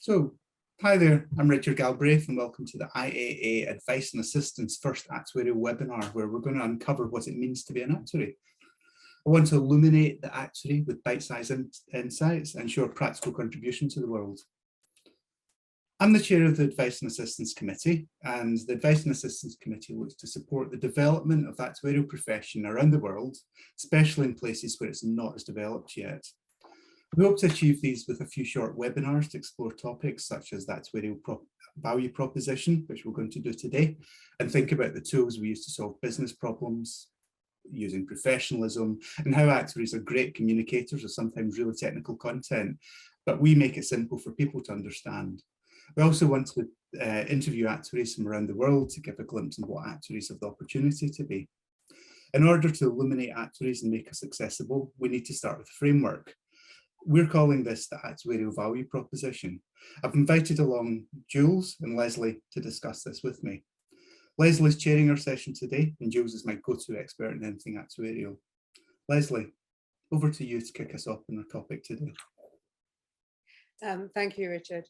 So, hi there, I'm Richard Galbraith and welcome to the IAA Advice and Assistance first actuarial webinar, where we're going to uncover what it means to be an actuary. I want to illuminate the actuary with bite-sized insights and show a practical contribution to the world. I'm the chair of the Advice and Assistance Committee, and the Advice and Assistance Committee looks to support the development of the actuarial profession around the world, especially in places where it's not as developed yet. We hope to achieve these with a few short webinars to explore topics such as the actuarial value proposition, which we're going to do today, and think about the tools we use to solve business problems, using professionalism, and how actuaries are great communicators of sometimes really technical content, but we make it simple for people to understand. We also want to interview actuaries from around the world to give a glimpse of what actuaries have the opportunity to be. In order to illuminate actuaries and make us accessible, we need to start with a framework. We're calling this the actuarial value proposition. I've invited along Jules and Lesley to discuss this with me. Lesley's chairing our session today, and Jules is my go-to expert in anything actuarial. Lesley, over to you to kick us off on our topic today. Thank you, Richard.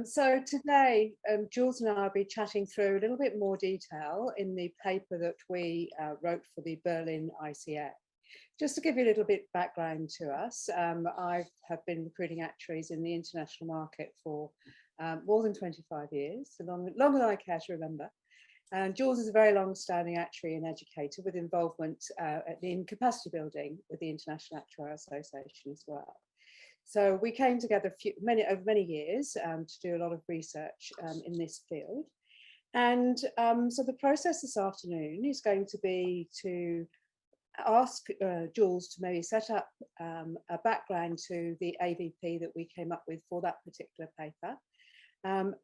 So today, Jules and I will be chatting through a little bit more detail in the paper that we wrote for the Berlin ICA. Just to give you a little bit background to us, I have been recruiting actuaries in the international market for more than 25 years, so longer than I care to remember. And Jules is a very long-standing actuary and educator with involvement in capacity building with the International Actuarial Association as well. So we came together over many years to do a lot of research in this field. And so the process this afternoon is going to be to ask Jules to maybe set up a background to the AVP that we came up with for that particular paper,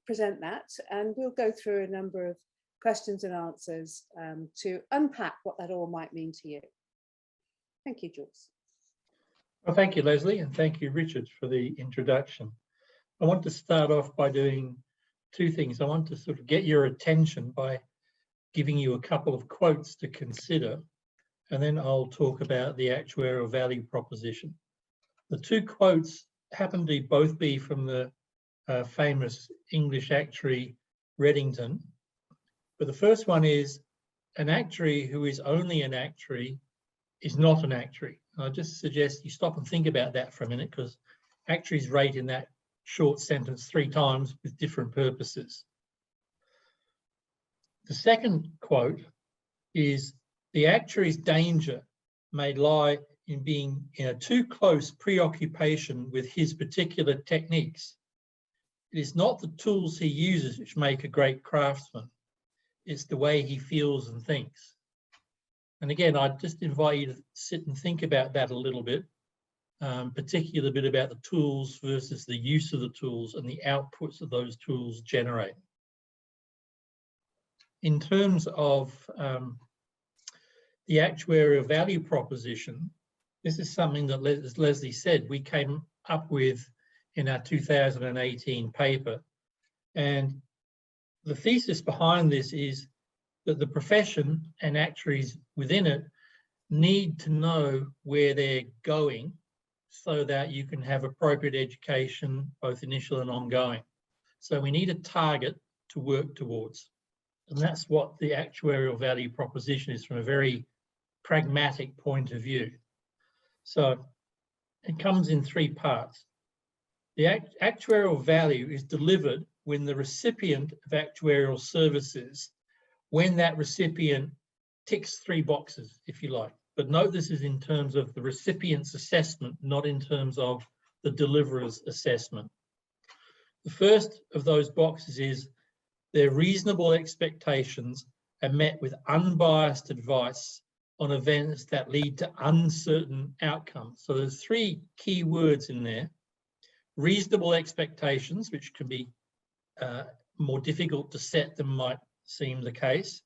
present that, and we'll go through a number of questions and answers to unpack what that all might mean to you. Thank you, Jules. Well, thank you, Lesley, and thank you, Richard, for the introduction. I want to start off by doing two things. I want to sort of get your attention by giving you a couple of quotes to consider, and then I'll talk about the actuarial value proposition. The two quotes happen to both be from the famous English actuary Reddington, but the first one is, an actuary who is only an actuary is not an actuary. I just suggest you stop and think about that for a minute, because actuaries rate in that short sentence 3 times with different purposes. The second quote is, the actuary's danger may lie in being in a too close preoccupation with his particular techniques. It is not the tools he uses which make a great craftsman. It's the way he feels and thinks. And again, I'd just invite you to sit and think about that a little bit, particularly a bit about the tools versus the use of the tools and the outputs that those tools generate. In terms of the actuarial value proposition, this is something that, as Lesley said, we came up with in our 2018 paper. And the thesis behind this is that the profession and actuaries within it need to know where they're going so that you can have appropriate education, both initial and ongoing. So we need a target to work towards. And that's what the actuarial value proposition is from a very pragmatic point of view. So it comes in 3 parts. The actuarial value is delivered when the recipient of actuarial services, when that recipient ticks 3 boxes, if you like. But note this is in terms of the recipient's assessment, not in terms of the deliverer's assessment. The first of those boxes is their reasonable expectations are met with unbiased advice on events that lead to uncertain outcomes. So there's 3 key words in there. Reasonable expectations, which can be more difficult to set than might seem the case.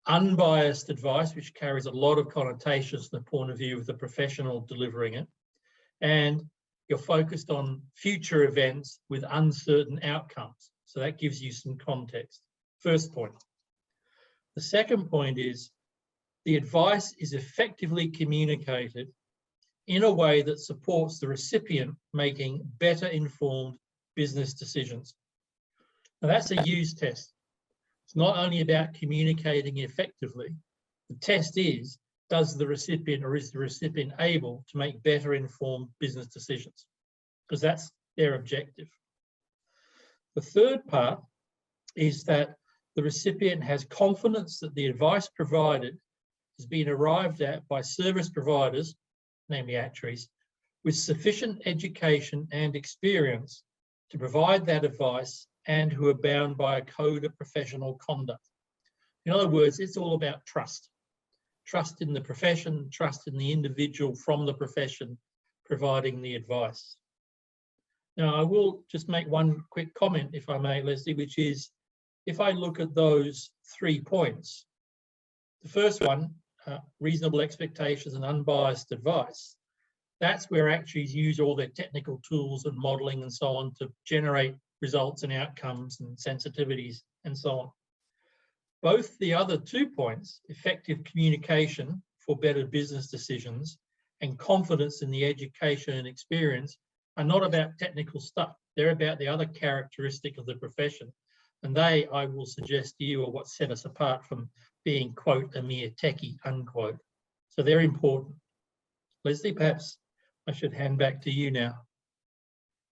Unbiased advice, which carries a lot of connotations from the point of view of the professional delivering it. And you're focused on future events with uncertain outcomes. So that gives you some context. First point. The second point is the advice is effectively communicated in a way that supports the recipient making better informed business decisions. Now that's a use test. It's not only about communicating effectively. The test is, does the recipient or is the recipient able to make better informed business decisions? Because that's their objective. The third part is that the recipient has confidence that the advice provided has been arrived at by service providers, namely actuaries, with sufficient education and experience to provide that advice and who are bound by a code of professional conduct. In other words, it's all about trust. Trust in the profession, trust in the individual from the profession providing the advice. Now, I will just make one quick comment, if I may, Lesley, which is, if I look at those 3 points, the first one, reasonable expectations and unbiased advice, that's where actuaries use all their technical tools and modelling and so on to generate results and outcomes and sensitivities and so on. Both the other 2 points, effective communication for better business decisions and confidence in the education and experience, are not about technical stuff. They're about the other characteristic of the profession. And they, I will suggest to you, are what set us apart from being, quote, a mere techie, unquote. So they're important. Lesley, perhaps I should hand back to you now.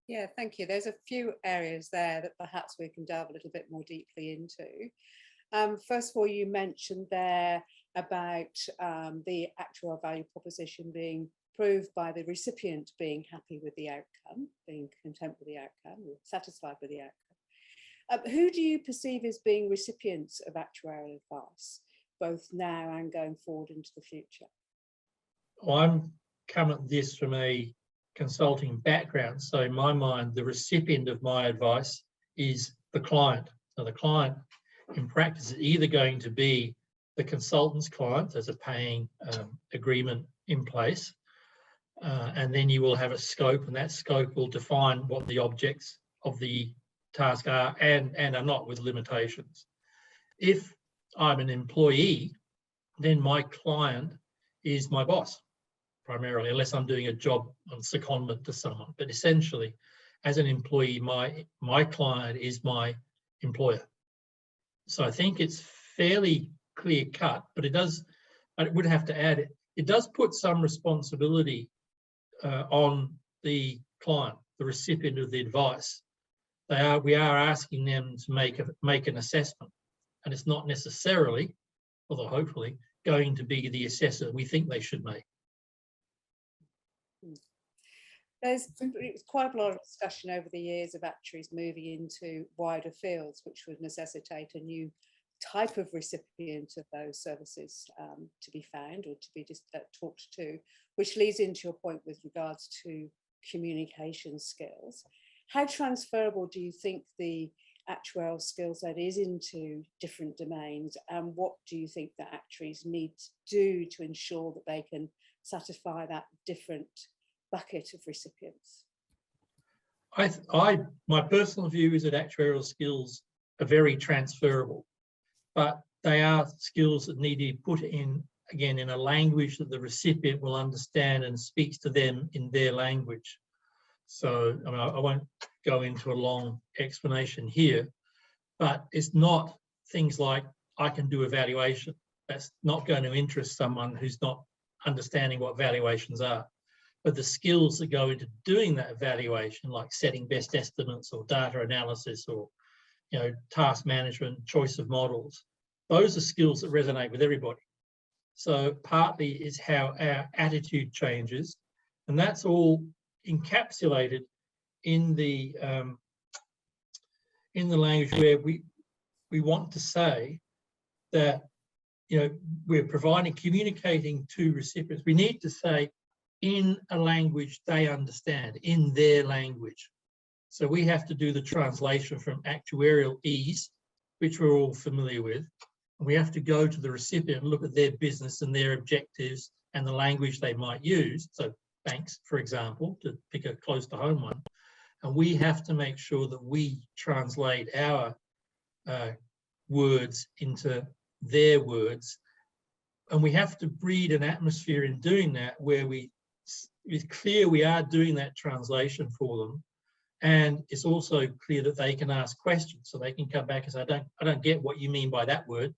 Yeah, thank you. There's a few areas there that perhaps we can delve a little bit more deeply into. First of all, you mentioned there about the actuarial value proposition being proved by the recipient being happy with the outcome, being content with the outcome, or satisfied with the outcome. Who do you perceive as being recipients of actuarial advice, both now and going forward into the future? Well, I'm come at this from a consulting background. So in my mind, the recipient of my advice is the client. So the client in practice is either going to be the consultant's client, as a paying agreement in place, and then you will have a scope, and that scope will define what the objects of the task are and are not, with limitations. If I'm an employee, then my client is my boss, primarily, unless I'm doing a job on secondment to someone. But essentially, as an employee, my client is my employer. So I think it's fairly clear cut, but I would have to add, it does put some responsibility on the client, the recipient of the advice. We are asking them to make an assessment, and it's not necessarily, although hopefully, going to be the assessor we think they should make. There's quite a lot of discussion over the years of actuaries moving into wider fields, which would necessitate a new type of recipient of those services to be found or to be talked to, which leads into your point with regards to communication skills. How transferable do you think the actuarial skill set is into different domains, and what do you think that actuaries need to do to ensure that they can satisfy that different bucket of recipients? My personal view is that actuarial skills are very transferable, but they are skills that need to be put in, again, in a language that the recipient will understand and speaks to them in their language. So I mean, I won't go into a long explanation here, but it's not things like, I can do a valuation. That's not going to interest someone who's not understanding what valuations are. But the skills that go into doing that evaluation, like setting best estimates or data analysis or task management, choice of models, those are skills that resonate with everybody. So partly is how our attitude changes, and that's all encapsulated in the language where we want to say that we're communicating to recipients. We need to say in a language they understand, in their language. So we have to do the translation from actuarial ease, which we're all familiar with. And we have to go to the recipient and look at their business and their objectives and the language they might use. So banks, for example, to pick a close to home one. And we have to make sure that we translate our words into their words. And we have to breed an atmosphere in doing that where it's clear we are doing that translation for them, And it's also clear that they can ask questions, so they can come back and say, I don't get what you mean by that word.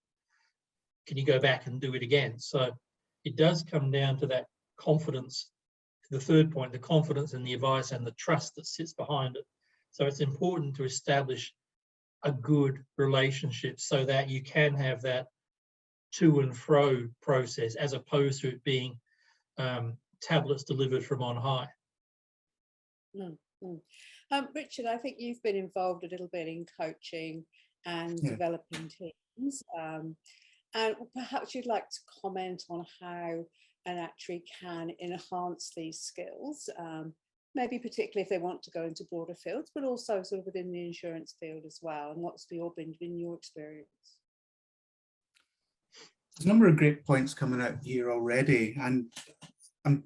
Can you go back and do it again? So it does come down to that confidence. The third point, the confidence in the advice and the trust that sits behind it. So it's important to establish a good relationship so that you can have that to and fro process, as opposed to it being tablets delivered from on high. Richard, I think you've been involved a little bit in coaching and developing teams. And perhaps you'd like to comment on how an actuary can enhance these skills, maybe particularly if they want to go into broader fields, but also sort of within the insurance field as well. And what's been your experience? There's a number of great points coming out here already, and I'm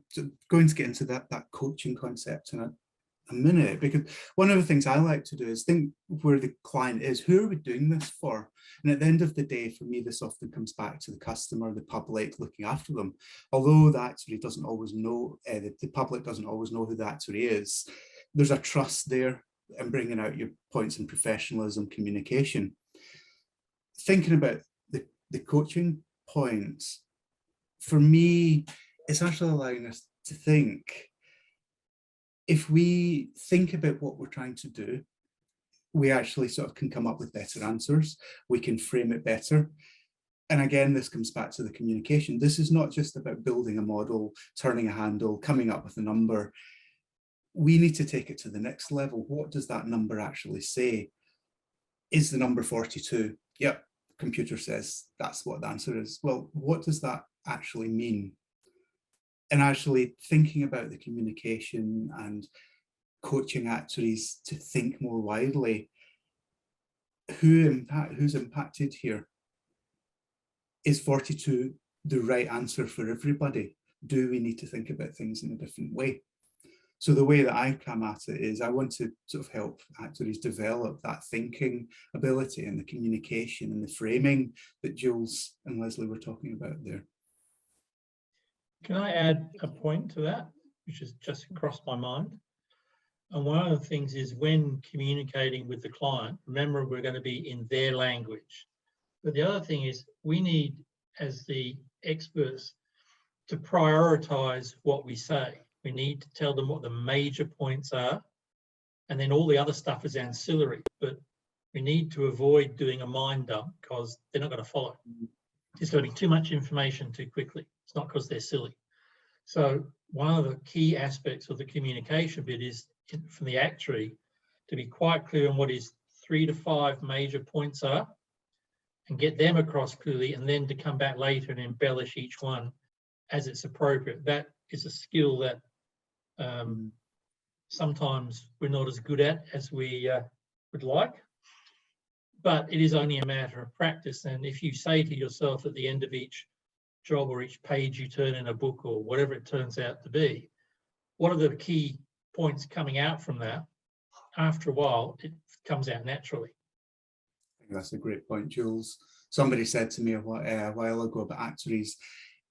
going to get into that coaching concept in a minute, because one of the things I like to do is think where the client is. Who are we doing this for? And at the end of the day, for me, this often comes back to the customer, the public, looking after them. Although the actuary doesn't always know, the public doesn't always know who the actuary is, there's a trust there in bringing out your points in professionalism, communication. Thinking about the coaching points, for me, it's actually allowing us to think. If we think about what we're trying to do, we actually sort of can come up with better answers. We can frame it better. And again, this comes back to the communication. This is not just about building a model, turning a handle, coming up with a number. We need to take it to the next level. What does that number actually say? Is the number 42? Yep, computer says that's what the answer is. Well, what does that actually mean? And actually thinking about the communication and coaching actuaries to think more widely. Who's impacted here? Is 42 the right answer for everybody? Do we need to think about things in a different way? So the way that I come at it is I want to sort of help actuaries develop that thinking ability and the communication and the framing that Jules and Lesley were talking about there. Can I add a point to that, which has just crossed my mind? And one of the things is, when communicating with the client, remember, we're going to be in their language. But the other thing is, we need, as the experts, to prioritize what we say. We need to tell them what the major points are, and then all the other stuff is ancillary. But we need to avoid doing a mind dump, because they're not going to follow. There's going to be too much information too quickly. It's not because they're silly. So one of the key aspects of the communication bit is, from the actuary, to be quite clear on what his 3 to 5 major points are and get them across clearly, and then to come back later and embellish each one as it's appropriate. That is a skill that sometimes we're not as good at as we would like. But it is only a matter of practice. And if you say to yourself at the end of each job or each page you turn in a book or whatever it turns out to be, what are the key points coming out from that? After a while, it comes out naturally. I think that's a great point, Jules. Somebody said to me a while ago about actuaries,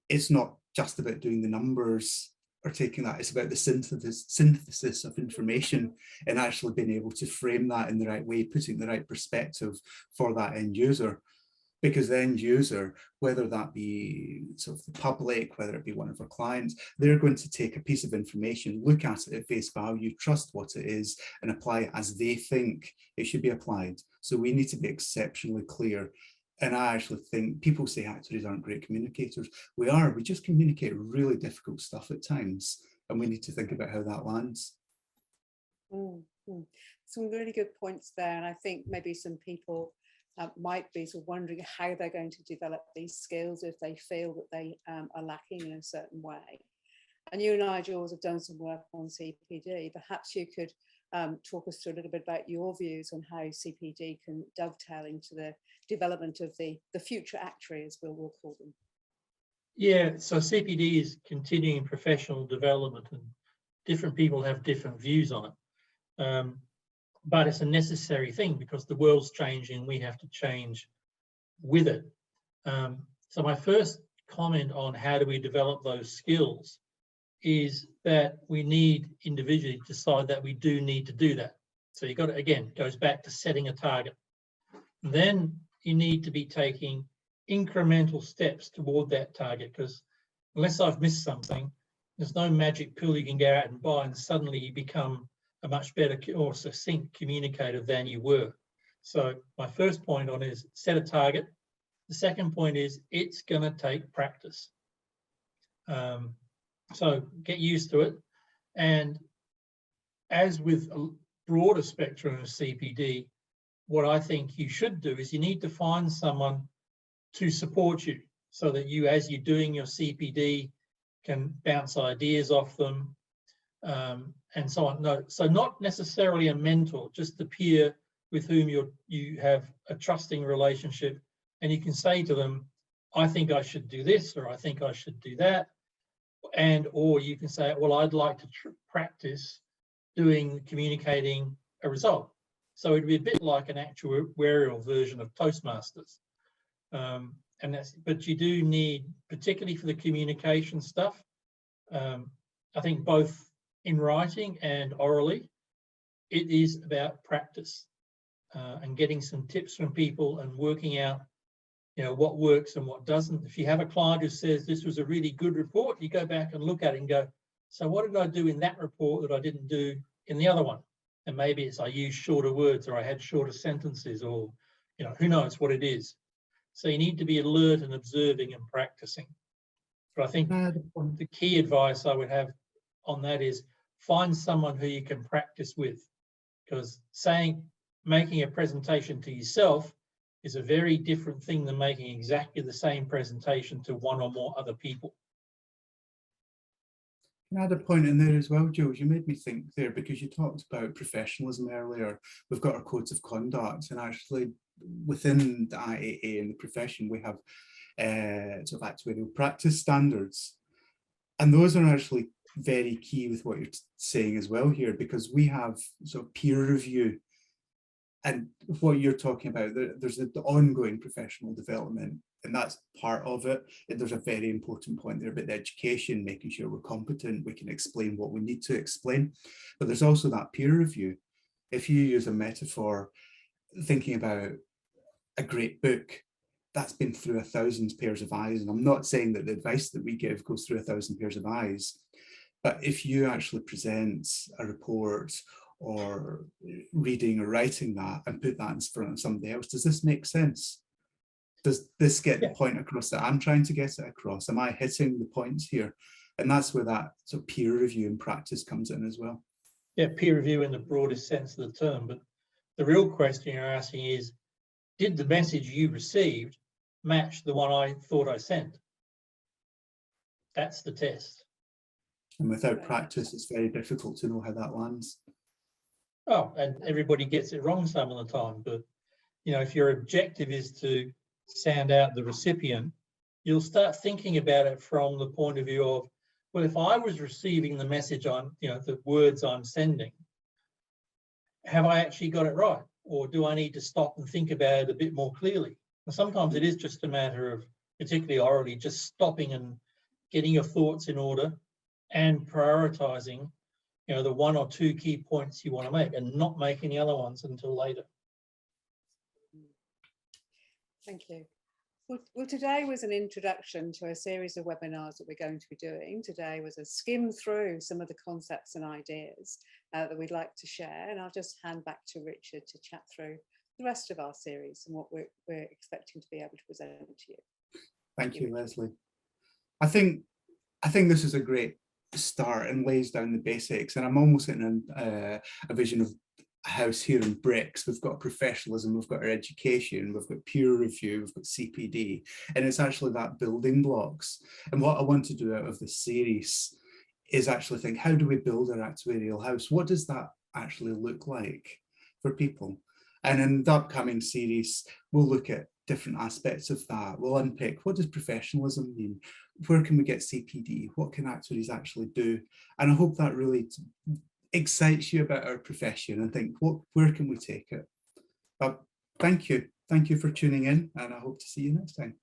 it's not just about doing the numbers or taking that, it's about the synthesis of information and actually being able to frame that in the right way, putting the right perspective for that end user. Because the end user, whether that be sort of the public, whether it be one of our clients, they're going to take a piece of information, look at it at face value, trust what it is, and apply it as they think it should be applied. So we need to be exceptionally clear. And I actually think people say actuaries aren't great communicators. We are. We just communicate really difficult stuff at times, and we need to think about how that lands. Some really good points there, and I think maybe some people might be sort of wondering how they're going to develop these skills if they feel that they are lacking in a certain way. And you and I, Jules, have done some work on CPD. Perhaps you could talk us through a little bit about your views on how CPD can dovetail into the development of the future actuaries, we'll call them. Yeah, so CPD is continuing professional development, and different people have different views on it. But it's a necessary thing because the world's changing, we have to change with it. So my first comment on how do we develop those skills is that we need individually to decide that we do need to do that. So you got to, again, goes back to setting a target. Then you need to be taking incremental steps toward that target, because unless I've missed something, there's no magic pill you can go out and buy and suddenly you become a much better or succinct communicator than you were. So my first point on is set a target. The second point is it's going to take practice. So get used to it. And as with a broader spectrum of CPD, what I think you should do is you need to find someone to support you so that you, as you're doing your CPD, can bounce ideas off them and so on. No, so not necessarily a mentor, just the peer with whom you have a trusting relationship, and you can say to them, I think I should do this, or I think I should do that. And, or you can say, well, I'd like to practice communicating a result. So it'd be a bit like an actuarial version of Toastmasters. But you do need, particularly for the communication stuff, I think both in writing and orally, it is about practice and getting some tips from people and working out, what works and what doesn't. If you have a client who says this was a really good report, you go back and look at it and go, so what did I do in that report that I didn't do in the other one? And maybe it's I used shorter words, or I had shorter sentences, or who knows what it is. So you need to be alert and observing and practicing. But I think the key advice I would have on that is find someone who you can practice with, because making a presentation to yourself is a very different thing than making exactly the same presentation to one or more other people. Can I add a point in there as well, Jules? You made me think there, because you talked about professionalism earlier. We've got our codes of conduct, and actually within the IAA and the profession, we have sort of actuarial practice standards. And those are actually very key with what you're saying as well here, because we have sort of peer review. And what you're talking about, there's the ongoing professional development, and that's part of it. And there's a very important point there about the education, making sure we're competent, we can explain what we need to explain. But there's also that peer review. If you use a metaphor, thinking about a great book, that's been through 1,000 pairs of eyes. And I'm not saying that the advice that we give goes through 1,000 pairs of eyes, but if you actually present a report or reading or writing that and put that in front of somebody else, does this make sense? Does this get the point across that I'm trying to get it across? Am I hitting the points here? And that's where that sort of peer review and practice comes in as well. Yeah, peer review in the broadest sense of the term, but the real question you're asking is, did the message you received match the one I thought I sent? That's the test. And without practice, it's very difficult to know how that lands. Oh, and everybody gets it wrong some of the time, but if your objective is to sound out the recipient, you'll start thinking about it from the point of view of, well, if I was receiving the message the words I'm sending, have I actually got it right? Or do I need to stop and think about it a bit more clearly? And sometimes it is just a matter of, particularly orally, just stopping and getting your thoughts in order and prioritizing the one or two key points you want to make, and not making the other ones until later. Thank you. Well, today was an introduction to a series of webinars that we're going to be doing. Today was a skim through some of the concepts and ideas that we'd like to share, and I'll just hand back to Richard to chat through the rest of our series and what we're expecting to be able to present to you. Thank you, Lesley. I think this is a great start and lays down the basics, and I'm almost in a vision of a house here in bricks. We've got professionalism, we've got our education, we've got peer review, we've got CPD, and it's actually that building blocks. And what I want to do out of this series is actually think, how do we build our actuarial house? What does that actually look like for people? And in the upcoming series, we'll look at different aspects of that. We'll unpick, what does professionalism mean? Where can we get CPD? What can actuaries actually do? And I hope that really excites you about our profession and think, where can we take it? Thank you for tuning in, and I hope to see you next time.